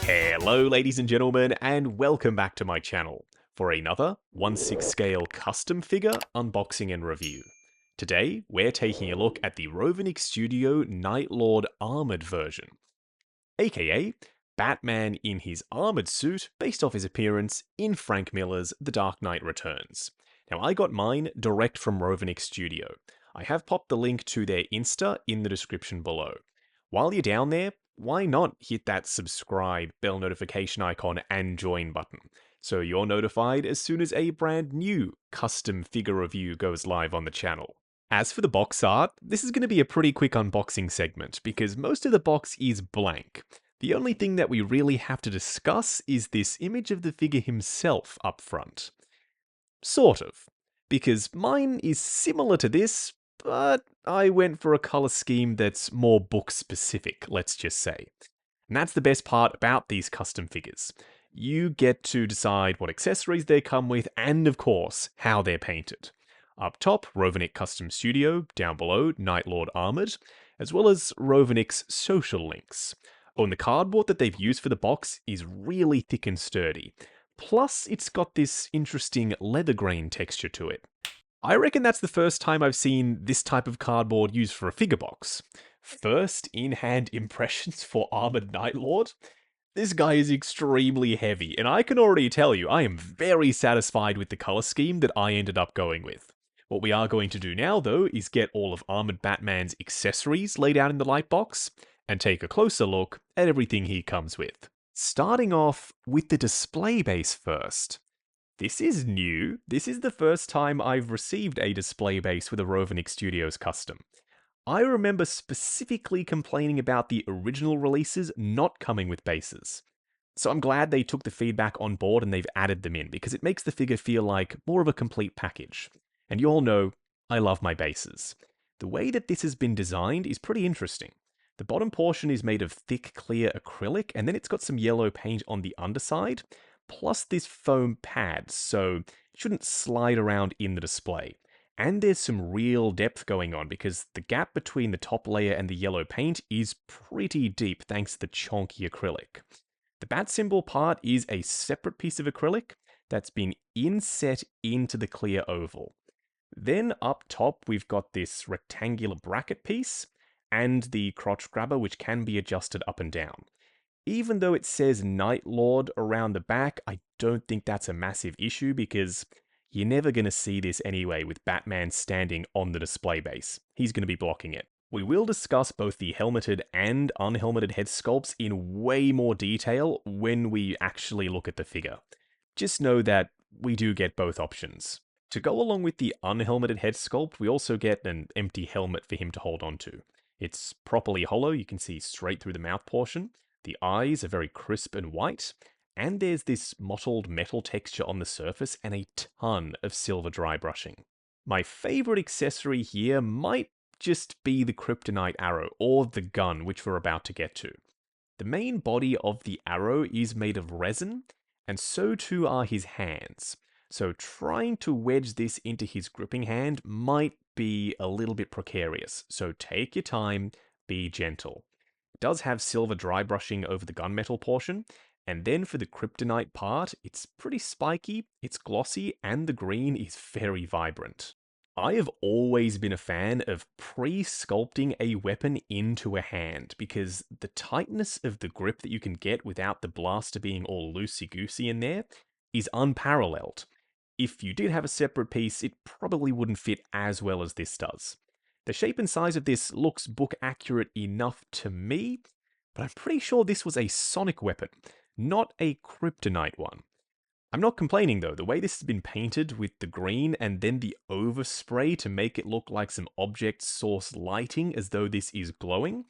Hello ladies and gentlemen, and welcome back to my channel for another 1/6 scale custom figure unboxing and review. Today, we're taking a look at the Rovanic Studio Night Lord Armored version, aka Batman in his armored suit based off his appearance in Frank Miller's The Dark Knight Returns. Now I got mine direct from Rovanic Studio. I have popped the link to their Insta in the description below. While you're down there, why not hit that subscribe, bell notification icon, and join button, so you're notified as soon as a brand new custom figure review goes live on the channel. As for the box art, this is going to be a pretty quick unboxing segment, because most of the box is blank. The only thing that we really have to discuss is this image of the figure himself up front. Sort of, because mine is similar to this, but I went for a color scheme that's more book specific, let's just say. And that's the best part about these custom figures. You get to decide what accessories they come with, and of course, how they're painted. Up top, Rovanic Custom Studio, down below, Night Lord Armored, as well as Rovanic's social links. Oh, and the cardboard that they've used for the box is really thick and sturdy. Plus, it's got this interesting leather grain texture to it. I reckon that's the first time I've seen this type of cardboard used for a figure box. First in-hand impressions for Armored Night Lord? This guy is extremely heavy, and I can already tell you I am very satisfied with the color scheme that I ended up going with. What we are going to do now, though, is get all of Armored Batman's accessories laid out in the light box, and take a closer look at everything he comes with. Starting off with the display base first. This is new. This is the first time I've received a display base with a Rovanic Studios custom. I remember specifically complaining about the original releases not coming with bases. So I'm glad they took the feedback on board and they've added them in, because it makes the figure feel like more of a complete package. And you all know, I love my bases. The way that this has been designed is pretty interesting. The bottom portion is made of thick, clear acrylic, and then it's got some yellow paint on the underside, plus this foam pad, so it shouldn't slide around in the display. And there's some real depth going on, because the gap between the top layer and the yellow paint is pretty deep thanks to the chonky acrylic. The bat symbol part is a separate piece of acrylic that's been inset into the clear oval. Then up top we've got this rectangular bracket piece, and the crotch grabber, which can be adjusted up and down. Even though it says Night Lord around the back, I don't think that's a massive issue, because you're never going to see this anyway with Batman standing on the display base. He's going to be blocking it. We will discuss both the helmeted and unhelmeted head sculpts in way more detail when we actually look at the figure. Just know that we do get both options. To go along with the unhelmeted head sculpt, we also get an empty helmet for him to hold onto. It's properly hollow, you can see straight through the mouth portion. The eyes are very crisp and white, and there's this mottled metal texture on the surface and a ton of silver dry brushing. My favorite accessory here might just be the kryptonite arrow, or the gun, which we're about to get to. The main body of the arrow is made of resin, and so too are his hands. So trying to wedge this into his gripping hand might be a little bit precarious, so take your time, be gentle. It does have silver dry brushing over the gunmetal portion, and then for the kryptonite part, it's pretty spiky, it's glossy, and the green is very vibrant. I have always been a fan of pre-sculpting a weapon into a hand, because the tightness of the grip that you can get without the blaster being all loosey-goosey in there is unparalleled. If you did have a separate piece, it probably wouldn't fit as well as this does. The shape and size of this looks book accurate enough to me, but I'm pretty sure this was a sonic weapon, not a kryptonite one. I'm not complaining though, the way this has been painted with the green and then the overspray to make it look like some object source lighting as though this is glowing,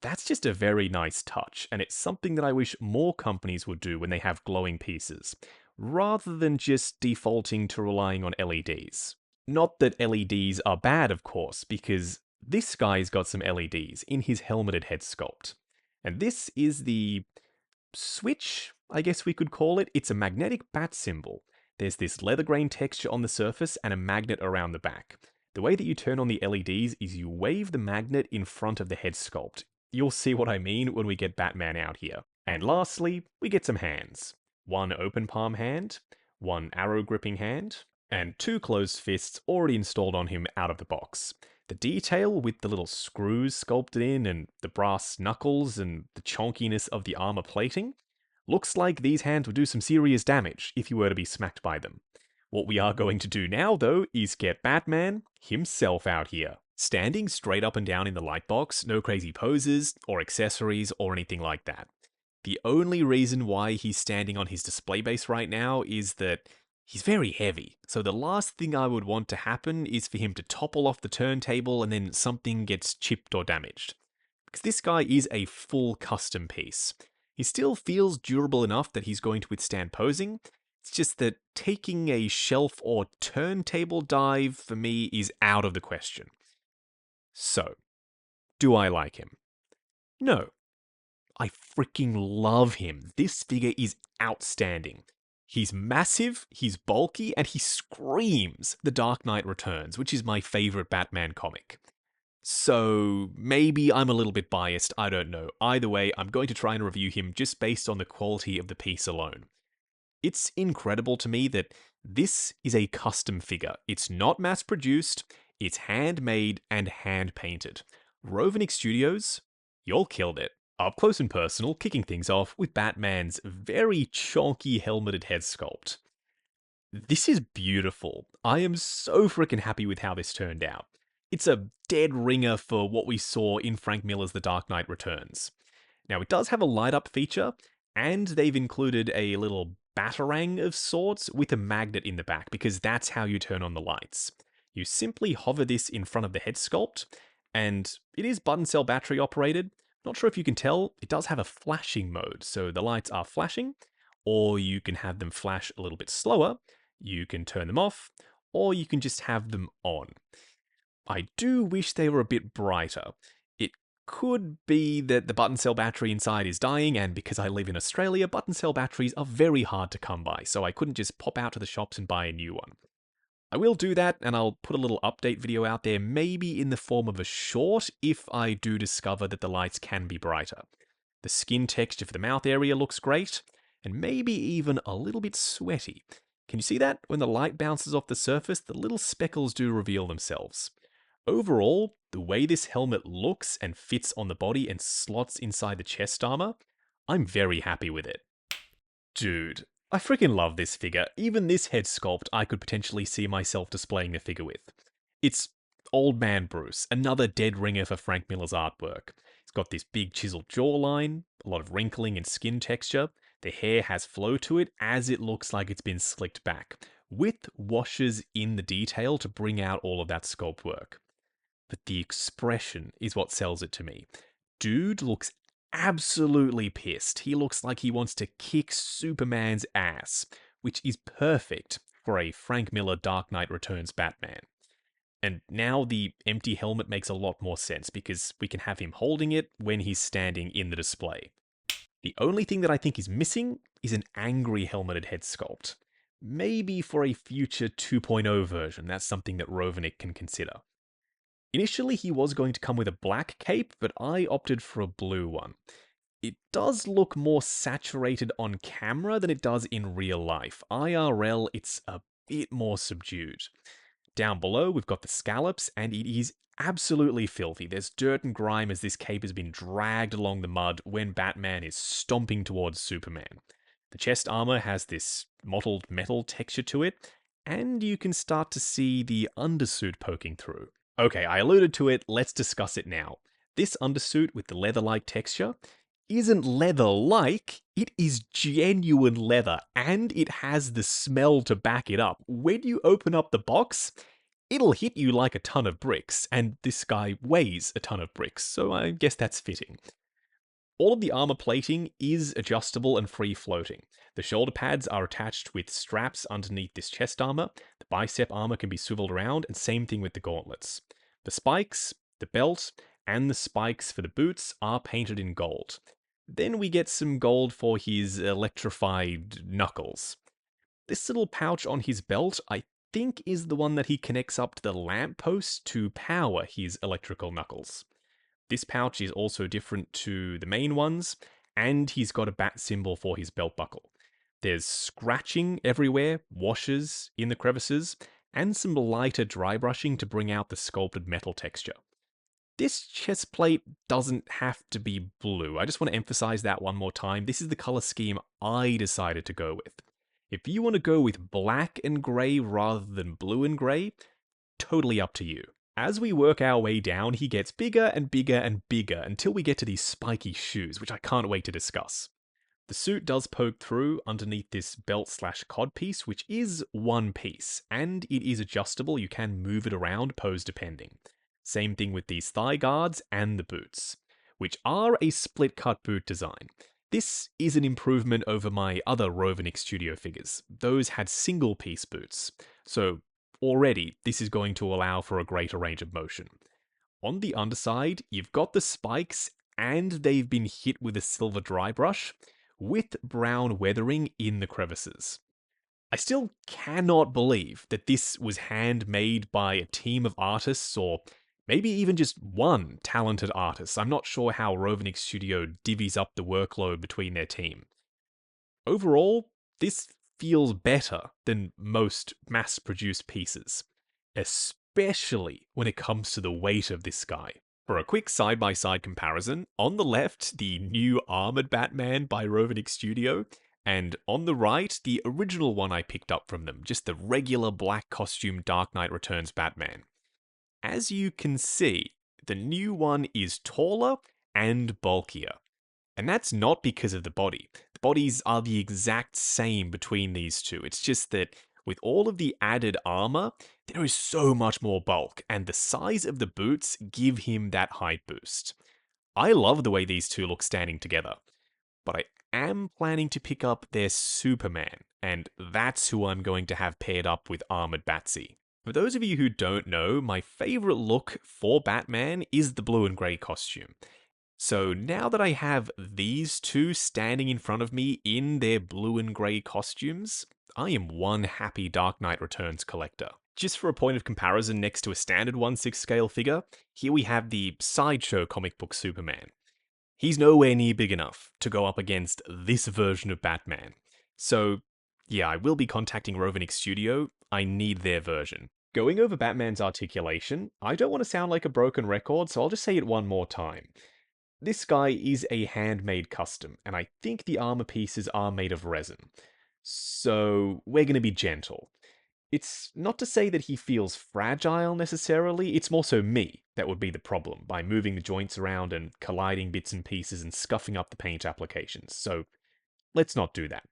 that's just a very nice touch, and it's something that I wish more companies would do when they have glowing pieces, rather than just defaulting to relying on LEDs. Not that LEDs are bad, of course, because this guy's got some LEDs in his helmeted head sculpt. And this is the switch, I guess we could call it. It's a magnetic bat symbol. There's this leather grain texture on the surface and a magnet around the back. The way that you turn on the LEDs is you wave the magnet in front of the head sculpt. You'll see what I mean when we get Batman out here. And lastly, we get some hands. One open palm hand, one arrow gripping hand, and two closed fists already installed on him out of the box. The detail with the little screws sculpted in and the brass knuckles and the chonkiness of the armor plating looks like these hands would do some serious damage if you were to be smacked by them. What we are going to do now, though, is get Batman himself out here. Standing straight up and down in the lightbox, no crazy poses or accessories or anything like that. The only reason why he's standing on his display base right now is that he's very heavy. So the last thing I would want to happen is for him to topple off the turntable and then something gets chipped or damaged. Because this guy is a full custom piece. He still feels durable enough that he's going to withstand posing. It's just that taking a shelf or turntable dive for me is out of the question. So, do I like him? No. I freaking love him. This figure is outstanding. He's massive, he's bulky, and he screams The Dark Knight Returns, which is my favorite Batman comic. So maybe I'm a little bit biased, I don't know. Either way, I'm going to try and review him just based on the quality of the piece alone. It's incredible to me that this is a custom figure. It's not mass-produced, it's handmade and hand-painted. Rovanic Studios, y'all killed it. Up close and personal, kicking things off with Batman's very chonky helmeted head sculpt. This is beautiful. I am so freaking happy with how this turned out. It's a dead ringer for what we saw in Frank Miller's The Dark Knight Returns. Now, it does have a light-up feature, and they've included a little batarang of sorts with a magnet in the back, because that's how you turn on the lights. You simply hover this in front of the head sculpt, and it is button cell battery operated. Not sure if you can tell, it does have a flashing mode, so the lights are flashing, or you can have them flash a little bit slower, you can turn them off, or you can just have them on. I do wish they were a bit brighter. It could be that the button cell battery inside is dying, and because I live in Australia, button cell batteries are very hard to come by, so I couldn't just pop out to the shops and buy a new one. I will do that, and I'll put a little update video out there, maybe in the form of a short, if I do discover that the lights can be brighter. The skin texture for the mouth area looks great, and maybe even a little bit sweaty. Can you see that? When the light bounces off the surface, the little speckles do reveal themselves. Overall, the way this helmet looks and fits on the body and slots inside the chest armor, I'm very happy with it. Dude, I freaking love this figure. Even this head sculpt I could potentially see myself displaying the figure with. It's Old Man Bruce, another dead ringer for Frank Miller's artwork. He's got this big chiseled jawline, a lot of wrinkling and skin texture. The hair has flow to it as it looks like it's been slicked back, with washes in the detail to bring out all of that sculpt work. But the expression is what sells it to me. Dude looks absolutely pissed. He looks like he wants to kick Superman's ass, which is perfect for a Frank Miller Dark Knight Returns Batman. And now the empty helmet makes a lot more sense because we can have him holding it when he's standing in the display. The only thing that I think is missing is an angry helmeted head sculpt. Maybe for a future 2.0 version, that's something that Rovanic can consider. Initially, he was going to come with a black cape, but I opted for a blue one. It does look more saturated on camera than it does in real life. IRL, it's a bit more subdued. Down below, we've got the scallops, and it is absolutely filthy. There's dirt and grime as this cape has been dragged along the mud when Batman is stomping towards Superman. The chest armor has this mottled metal texture to it, and you can start to see the undersuit poking through. Okay, I alluded to it, let's discuss it now. This undersuit with the leather-like texture isn't leather-like, it is genuine leather, and it has the smell to back it up. When you open up the box, it'll hit you like a ton of bricks, and this guy weighs a ton of bricks, so I guess that's fitting. All of the armor plating is adjustable and free-floating. The shoulder pads are attached with straps underneath this chest armor, the bicep armor can be swiveled around, and same thing with the gauntlets. The spikes, the belt, and the spikes for the boots are painted in gold. Then we get some gold for his electrified knuckles. This little pouch on his belt, I think, is the one that he connects up to the lamppost to power his electrical knuckles. This pouch is also different to the main ones, and he's got a bat symbol for his belt buckle. There's scratching everywhere, washes in the crevices, and some lighter dry brushing to bring out the sculpted metal texture. This chest plate doesn't have to be blue. I just want to emphasize that one more time. This is the color scheme I decided to go with. If you want to go with black and grey rather than blue and grey, totally up to you. As we work our way down, he gets bigger and bigger and bigger until we get to these spiky shoes, which I can't wait to discuss. The suit does poke through underneath this belt/cod piece, which is one piece, and it is adjustable. You can move it around, pose depending. Same thing with these thigh guards and the boots, which are a split-cut boot design. This is an improvement over my other Rovanic Studio figures. Those had single-piece boots, so already this is going to allow for a greater range of motion. On the underside, you've got the spikes, and they've been hit with a silver dry brush, with brown weathering in the crevices. I still cannot believe that this was handmade by a team of artists, or maybe even just one talented artist. I'm not sure how Rovanic Studio divvies up the workload between their team. Overall, this feels better than most mass-produced pieces, especially when it comes to the weight of this guy. For a quick side-by-side comparison, on the left, the new Armored Batman by Rovanic Studio, and on the right, the original one I picked up from them, just the regular black costume Dark Knight Returns Batman. As you can see, the new one is taller and bulkier. And that's not because of the body. The bodies are the exact same between these two. It's just that with all of the added armor, there is so much more bulk, and the size of the boots give him that height boost. I love the way these two look standing together, but I am planning to pick up their Superman, and that's who I'm going to have paired up with Armored Batsy. For those of you who don't know, my favorite look for Batman is the blue and grey costume. So now that I have these two standing in front of me in their blue and grey costumes, I am one happy Dark Knight Returns collector. Just for a point of comparison next to a standard 1/6 scale figure, here we have the Sideshow comic book Superman. He's nowhere near big enough to go up against this version of Batman. So yeah, I will be contacting Rovanic Studio. I need their version. Going over Batman's articulation, I don't want to sound like a broken record, so I'll just say it one more time. This guy is a handmade custom, and I think the armor pieces are made of resin. So we're going to be gentle. It's not to say that he feels fragile necessarily, it's more so me that would be the problem, by moving the joints around and colliding bits and pieces and scuffing up the paint applications, so let's not do that.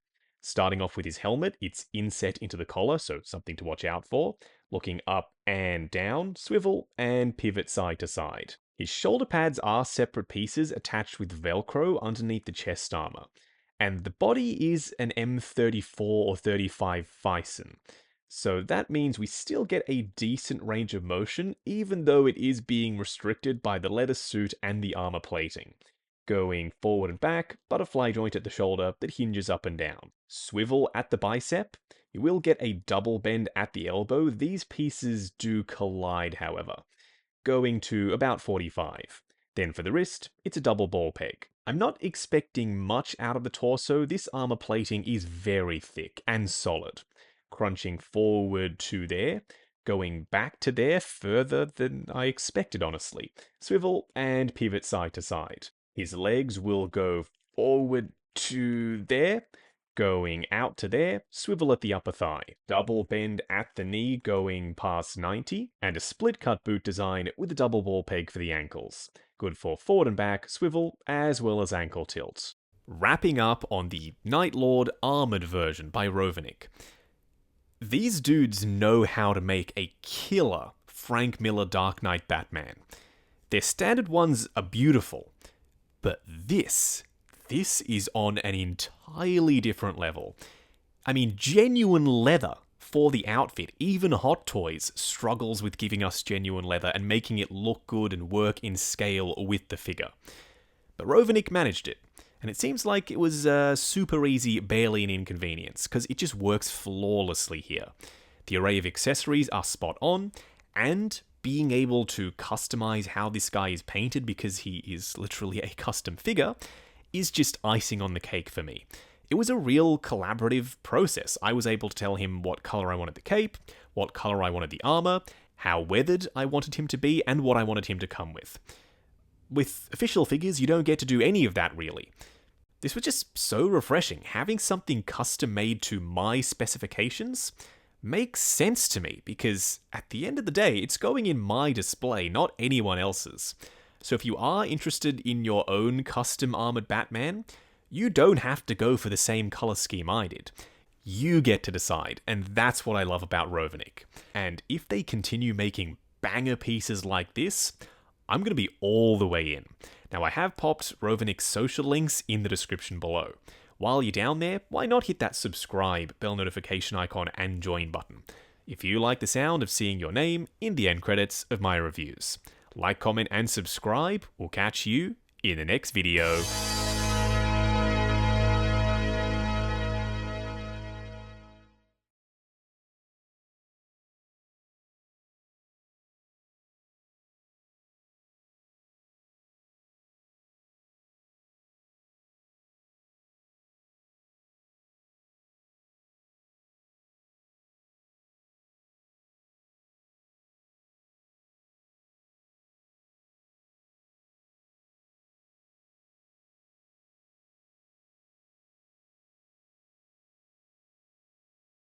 Starting off with his helmet, it's inset into the collar, so something to watch out for. Looking up and down, swivel, and pivot side to side. His shoulder pads are separate pieces attached with Velcro underneath the chest armor. And the body is an M34 or 35 Fison. So that means we still get a decent range of motion, even though it is being restricted by the leather suit and the armor plating. Going forward and back, butterfly joint at the shoulder that hinges up and down. Swivel at the bicep. You will get a double bend at the elbow. These pieces do collide, however. Going to about 45. Then for the wrist, it's a double ball peg. I'm not expecting much out of the torso. This armor plating is very thick and solid. Crunching forward to there, going back to there further than I expected, honestly. Swivel and pivot side to side. His legs will go forward to there, going out to there, swivel at the upper thigh. Double bend at the knee going past 90, and a split cut boot design with a double ball peg for the ankles. Good for forward and back, swivel, as well as ankle tilt. Wrapping up on the Night Lord Armored version by Rovanic. These dudes know how to make a killer Frank Miller Dark Knight Batman. Their standard ones are beautiful, but this is on an entirely different level. I mean, genuine leather for the outfit. Even Hot Toys struggles with giving us genuine leather and making it look good and work in scale with the figure. But Rovanic managed it. And it seems like it was super easy, barely an inconvenience, because it just works flawlessly here. The array of accessories are spot on, and being able to customize how this guy is painted, because he is literally a custom figure, is just icing on the cake for me. It was a real collaborative process. I was able to tell him what color I wanted the cape, what color I wanted the armor, how weathered I wanted him to be, and what I wanted him to come with. With official figures, you don't get to do any of that, really. This was just so refreshing. Having something custom made to my specifications makes sense to me, because at the end of the day, it's going in my display, not anyone else's. So if you are interested in your own custom armored Batman, you don't have to go for the same color scheme I did. You get to decide, and that's what I love about Rovanic. And if they continue making banger pieces like this, I'm going to be all the way in. Now, I have popped Rovanic's social links in the description below. While you're down there, why not hit that subscribe, bell notification icon, and join button, if you like the sound of seeing your name in the end credits of my reviews. Like, comment, and subscribe. We'll catch you in the next video.